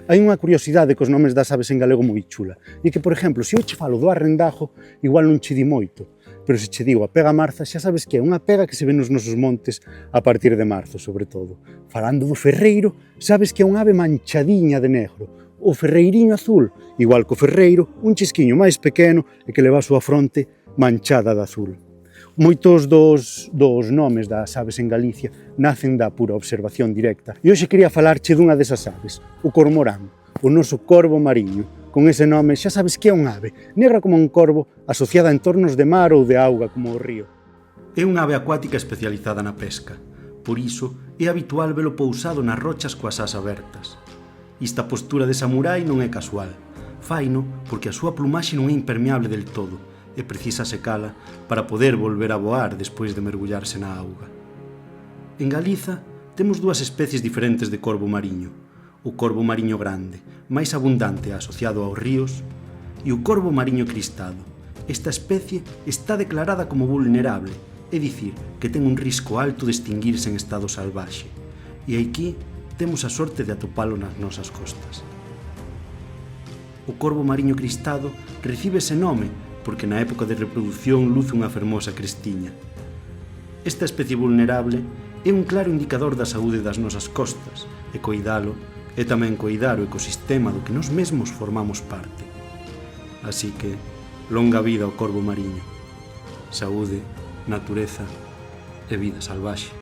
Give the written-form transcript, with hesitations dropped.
Hai unha curiosidade cos nomes das aves en galego moi chula, e que, por exemplo, se eu che falo do arrendajo, igual non che di moito, pero se che digo a pega marza, xa sabes que é unha pega que se ve nos nosos montes a partir de marzo, sobre todo. Falando do ferreiro, sabes que é unha ave manchadiña de negro, o ferreiriño azul, igual que o ferreiro, un chisquiño máis pequeno e que leva a súa fronte manchada de azul. Moitos dos nomes das aves en Galicia nacen da pura observación directa. E hoxe quería falarche dunha desas aves, o cormorán, o noso corvo mariño. Con ese nome xa sabes que é unha ave, negra como un corvo, asociada a entornos de mar ou de auga como o río. É unha ave acuática especializada na pesca, por iso é habitual velo pousado nas rochas coas ás abertas. Esta postura de samurái non é casual, faino porque a súa plumaxe non é impermeable del todo e precisa secala para poder volver a voar despois de mergullarse na auga. En Galiza temos dúas especies diferentes de corvo mariño, o corvo mariño grande, máis abundante e asociado aos ríos, e o corvo mariño cristado. Esta especie está declarada como vulnerable, é dicir, que ten un risco alto de extinguirse en estado salvaxe, e aquí temos a sorte de atopalo nas nosas costas. O corvo mariño cristado recibe ese nome porque na época de reproducción luce unha fermosa crestiña. Esta especie vulnerable é un claro indicador da saúde das nosas costas, e coidalo é tamén coidar o ecosistema do que nós mesmos formamos parte. Así que, longa vida ao corvo mariño. Saúde, natureza e vida salvaxe.